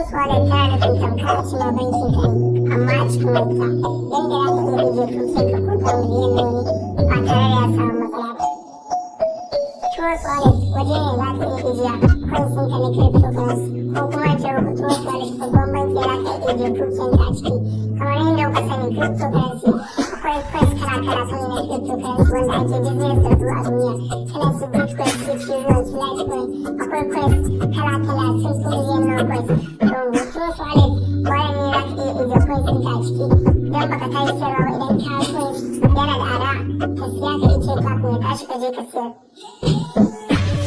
Trust wallet tana nufin tamkar a cima bankin ka ne, amma a cikin wayarka, yanda za ka iya ajiye kuɗin ka ko miliyan nawa ne ba tare da ya samu matsala ba. Trust wallet waje ne za ka iya ajiya coins ɗinka na cryptocurrency ko kuma a ce maka Trust wallet babban banki za ka iya ajiye kuɗin ka a ciki. Kamar yadda kuka sani cryptocurrency akwai coins kala-kala sani na cryptocurrency wanda ake business da su a duniya. Kana su Bitcoin, Ethereum, Litecoin, akwai coins kala-kala sun fi miliyan nawa coins. To Trust wallet wallet ne za ka iya ajiye coins ɗinka a ciki. Idan baka tashi sayarwa ba idan ka coins yana da arha ka siya ka ice kafin ya tashi ka je ka siyar.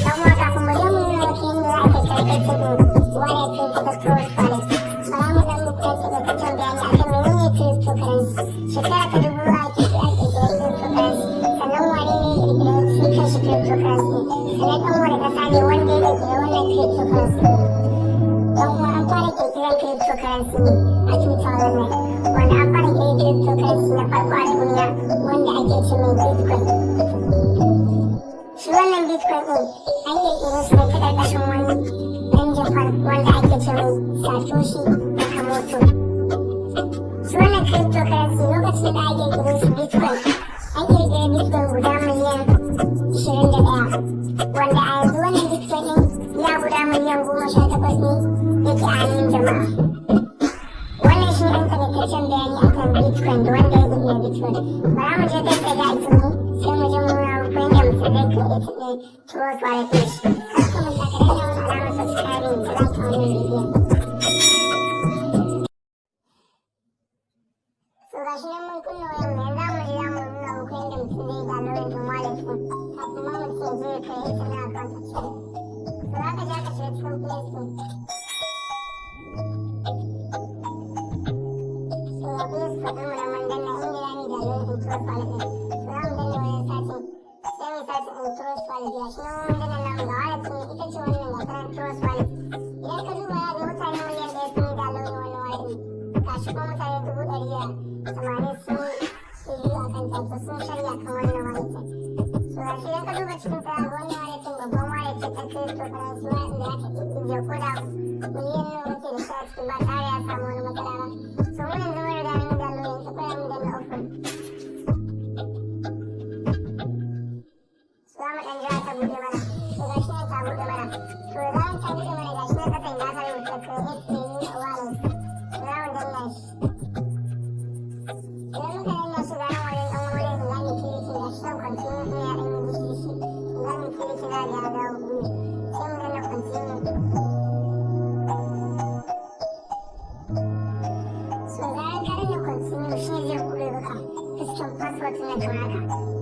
Dan uwa kafin mu je mu nuna maka yadda za ka karɓar wallet ɗinka da Trust wallet. Bara mu dan muku ɗan taƙaitaccen bayani akan menene cryptocurrency. Shekara ta 2000 ake cryptocurrency. Sannan wane ne ya ƙirƙiri shi kanshi cryptocurrency. Sannan ɗan wani ƙasa ne wanda ya ƙirƙiri wannan cryptocurrency. Dan uwa an fara ƙirƙirar cryptocurrency ne a 2009 wanda an fara ƙirƙirar cryptocurrency na farko a duniya wanda ake ce mai Bitcoin. Shi wannan Bitcoin ɗin an ƙirƙire shi ne ta ƙarƙashin wani ɗan Japan wanda ake ce mai Satoshi Nakamoto. Shi wannan cryptocurrency lokacin da ake ƙirƙire shi Bitcoin an ƙirƙire Bitcoin guda miliyan 21 wanda a yanzu wannan Bitcoin ɗin ya guda miliyan 18 ne yake a hannun jama'a. Wannan shi ne ɗan taƙaitaccen bayani akan Bitcoin da wanda ya ƙirƙire Bitcoin. Bara mu je kai tsaye ga aikinmu sai mu je mu nuna muku yadda mutum zai create ɗin Trust wallet ɗin shi. Kar ka manta ka danna wani alamar subscribing da like a wannan bidiyon. So ga shi nan mun kunna wayan mu yanzu za mu nuna muku yadda mutum zai download ɗin wallet ɗin kafin ma mutum ya je ya create ɗin account a ciki. So za ka je ka shiga cikin Play Store. So ga Play Store ɗin mu nan mun danna inda za mu download ɗin Trust wallet ɗin. So za mu danna wayan searching. Sai mu search ɗin Trust wallet ga shi nan mun danna namu ga wallet ɗin ita ce wannan ga ta Trust wallet. Idan ka duba ya ga mutane miliyan 1 sun yi download wannan wallet ɗin. Gashi kuma mutane 180 sun yi a kan ta sun shirya kan wannan wallet ɗin. So gashi idan ka duba cikin sa ga wannan wallet ɗin babban wallet ce ta cryptocurrency wallet da aka iya ko da miliyan nawa kake da shi a ciki ba tare ya samu wani matsala ba. So mun yanzu mun riga mun yi download ta kawai mun danna open. So za mu ɗan jira ta buɗe mana. So gashi nan ta buɗe mana. So bayan ta buɗe mana gashi nan kasan ya sa rubuta create a new wallet. So za mu danna shi. Idan muka danna shi ga nan wajen ɗan wurin da za mu kilikin gashi nan continue ɗin ya ɗan yi dishi-dishi. Za mu kilikin za ga ya dawo blue. Sai mu danna continue. So zaran ka danna continue shi zai buɗe maka fuskan passport na kamar haka.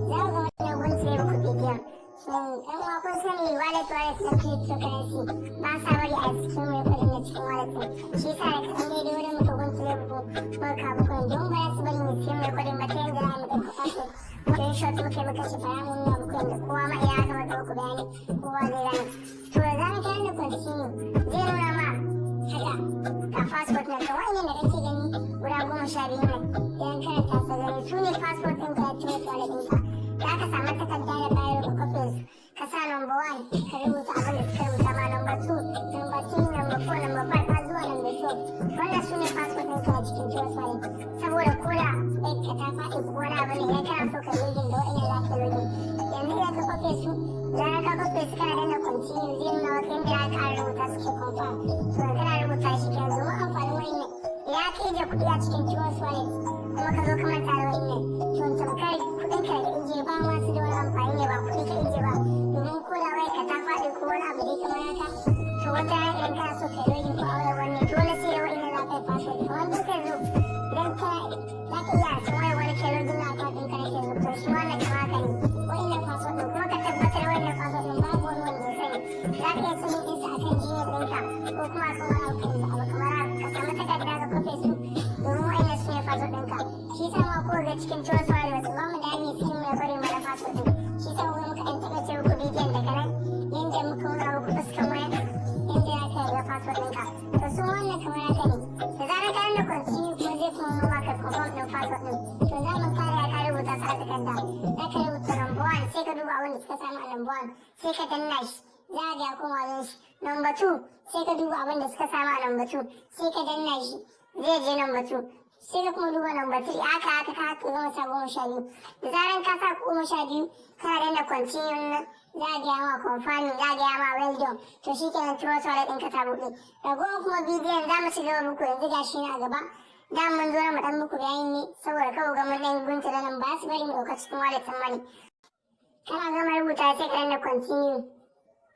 Za mu ga wannan gun sai muku bidiyon. So ɗan uwa kun sani wallet na cryptocurrency ba sa bari a cikin mai kuɗin na cikin wallet ɗin. Shi yasa da kaɗan daidai wurin muka gun sai muka kawo kuɗin don ba za su bari mu siyan mai kuɗin ba ta yadda za mu ɗauka passport. Screenshot muka yi muka ci fara mun nuna muku yadda kowa ma iya haka mata muku bayani kowa zai gane. To da zaran ka danna continue zai nuna ma haka ga passport na ka wa'innan da kake gani guda 12 ne idan karanta sa gani su ne passport ɗinka ya Trust wallet ɗinka. Za ka samu takarda da bayar da copies ka sa number 1 ka rubuta abin da suka rubuta ma number 2 number 3 number 4 number 5 har zuwa number 12 wannan su ne passport ɗinka a cikin Trust wallet saboda koda ka ta faɗi ko wani abu ne idan kana so ka login da wa'innan za ka login yanzu idan ka copy su zarar ka copy su kana danna continue zai nuna maka yadda za ka rubuta su ke confirm so kana rubuta shi ke yanzu mu amfanin wa'innan idan ka ije kuɗi a cikin Trust wallet kuma ka zo ka manta da wa'innan to tamkar kuɗinka da ije ba ma su da wani amfani ne ba kuɗi ka ije ba domin ko da wai ka ta faɗi ko wani abu dai kamar haka to wata rana idan kana so ka yi login ko aure wani dole sai da wa'innan za ka yi password kamar duka zo idan ka za ka iya cin wayar wani ke login na account ɗinka na ke to shi wannan kama haka ne wa'innan password ɗin kuma ka tabbatar wa'innan password ɗin babu wani wanda ya sani za ka iya sanin ɗinsa a kan Gmail ɗinka ko kuma a kan wani abu abu kamar haka ka samu takarda ka kwafe su domin wa'innan su ne password ɗinka shi sa ma ko ga cikin Trust wallet wasu ba mu da hanyar cikin mai bari mana password ɗin shi sa mu muka ɗan taɓa ce muku bidiyon daga nan yadda muka nuna muku fuskan wayar yadda za ka yi ga password ɗinka to su wannan kamar haka ne da zarar ka danna continue kuma zai kuma nuna maka confirm ɗin password ɗin to za mu kare ka rubuta su a takarda za ka rubuta number 1 sai ka duba abin da suka samu a number 1 sai ka danna shi za ga ya koma wajen shi. Number 2 sai ka duba abin da suka samu a number 2 sai ka danna shi zai je number 2 sai ka kuma duba number 3 haka ka gama sa 12 da zaran ka sa 12 kana danna continue nan za a gaya ma confirming za a gaya ma well done to shi kenan trust wallet ɗinka ta buɗe. Ragowar kuma bidiyon za mu ci gaba muku yanzu ga shi na gaba da mun zo na mu ɗan muku bayani ne saboda kawai ga mun ɗan gunta da nan ba su bari mu ɗauka cikin wallet ɗin mani. Kana gama rubuta sai ka danna continue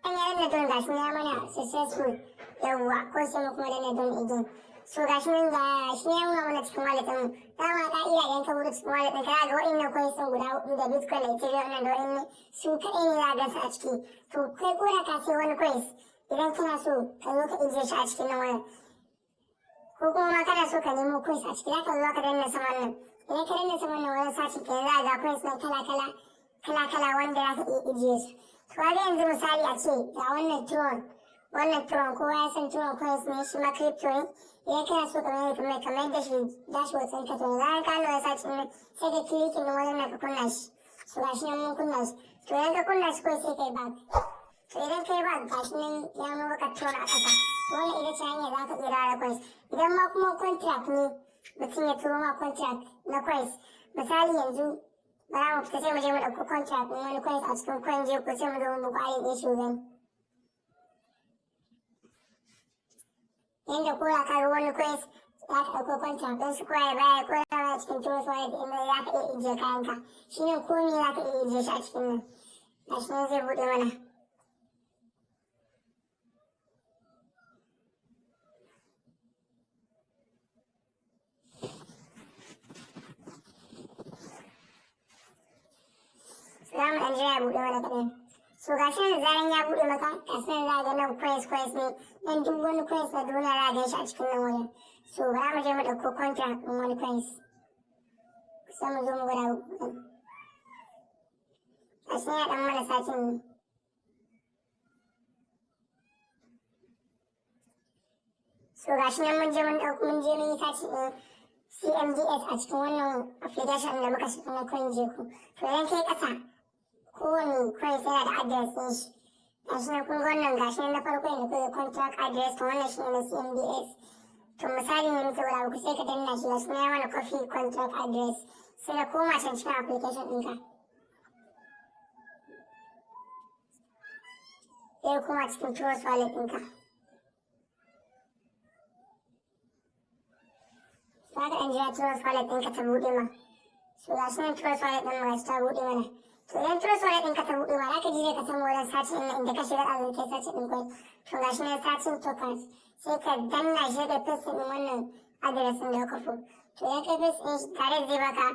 an yi danna don gashi ya mana successful yawwa ko sai mu kuma danna don again. So gashi nan ga shi ya nuna mana cikin wallet ɗin mu dama ka'ida idan ka buɗe cikin wallet ɗin ka ga wa'innan coins ɗin guda 4 da bitcoin da ethereum nan da wa'innan su kaɗai ne za a gansu a ciki to kai ko da ka sai wani coins idan kana so ka zo ka ijiye shi a cikin nan wannan ko kuma ma kana so ka nemo coins a ciki za ka zo ka danna saman nan idan ka danna saman nan wurin sashi kenan za a ga coins nan kala-kala wanda za ka iya ijiye su. To ga yanzu misali a ce ga wannan tron kowa ya san tron coins ne shi ma crypto ne idan kana so kamar da shi dashboard ɗinka to yanzu ka nuna sashi nan sai ka kilikin nan wajen nan ka kunna shi so gashi nan mun kunna shi to idan ka kunna shi kawai sai kai back to idan kai back gashi nan ya nuna maka tron a ƙasa to wannan ita ce hanyar za ka iya rara coins idan ma kuma contract ne mutum ya turo ma contract na coins misali yanzu bara mu fita sai mu je mu ɗauko contract ɗin wani coins a cikin coin je ko sai mu zo mu bugu alin ɗin shi gani yanda ko da ka ga wani coins za ka ɗauko contract ɗin su ko ya baya ko da baya cikin trust wallet ɗin da za ka iya ijiye kayanka shi ne komai za ka iya ijiye shi a cikin nan gashi nan zai buɗe mana. Za mu ɗan jira ya buɗe mana kaɗan. So ga shi da zaran ya buɗe maka ga shi nan za ga nan coins ne nan duk wani coins na duniya za a gan shi a cikin nan wajen. So bara mu je mu ɗauko contract ɗin wani coins. Sai mu zo mu gwada ku. Ga shi ya ɗan mana satin ne. So ga shi nan mun je mun yi sati ɗin CMDS a cikin wannan application da muka shiga na coin jeku. To idan kai ƙasa kowane coins yana da address ɗin shi gashi nan kun ga wannan gashi nan na farko yana kuka contract address to wannan shi ne na CMDS to misali ne muke guda uku sai ka danna shi gashi nan ya mana copy contract address sai ka koma can cikin application ɗinka sai koma cikin trust wallet ɗinka za ka ɗan jira trust wallet ɗinka ta buɗe ma so gashi nan trust wallet ɗin ma ta buɗe mana to idan trust wallet ɗinka ta buɗe ma za ka je ka san wurin searching ɗin inda ka shiga ɗazun kai searching ɗin coin to gashi nan searching tokens sai ka danna shi da paste ɗin wannan address ɗin da ka kafo to idan ka paste ɗin shi tare zai baka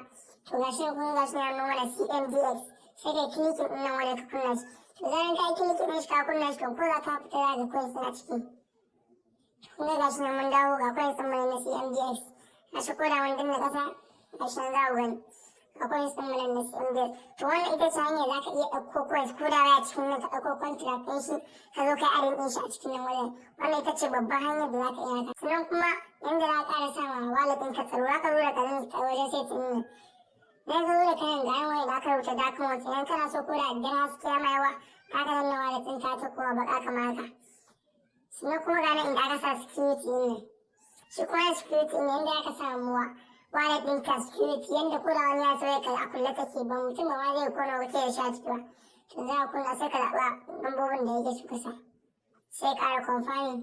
to gashi nan kuma gashi nan mana CMDX sai ka clicking ɗin nan wani ka kunna shi to zaran ka yi clicking ɗin shi ka kunna shi to ko za ka fita za ka coins ɗin a ciki kun ga gashi nan mun dawo ga coins ɗin mana na CMDX gashi ko da mun danna ƙasa gashi nan za ku gani akwai sun mana na CMDS to wannan ita ce hanyar za ka iya ɗauko coins ko da waya cikin nan ka ɗauko contract ɗin shi ka zo kai adin ɗin shi a cikin nan wajen wannan ita ce babban hanyar da za ka iya haka sannan kuma yanda za ka ƙara sa ma wallet ɗin ka tsaro za ka zo da kanin a wajen setting nan idan ka zo da kanin ga wani da aka rubuta document idan kana so ko da idan haske ya maiwa ka ka danna wallet ɗin ka ta kuma baka kamar haka sannan kuma ga nan inda aka sa security ɗin nan shi kuma security ɗin yanda aka samuwa wallet ɗinka security yanda ko da wani ya so ya kai a kulle take ba mutum ba ma zai kona wuce ya sha ciki ba to za a kunna sai ka zaɓa lambobin da yake so ka sa sai ƙara confirming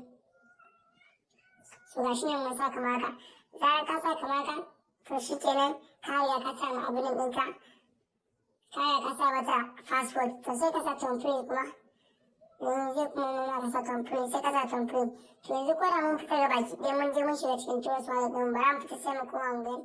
so ga shi nan mun sa kamar haka zarar ka sa kamar haka to shi kenan ka riga ka sa ma abin ɗinka ka riga ka sa mata passport to sai ka sa thumbprint kuma yanzu zai kuma nuna ka sa thumbprint sai ka sa thumbprint to yanzu ko da mun fita ga baki ɗaya mun je mun shiga cikin trust wallet ɗin bara mu fita sai mu koma mu gani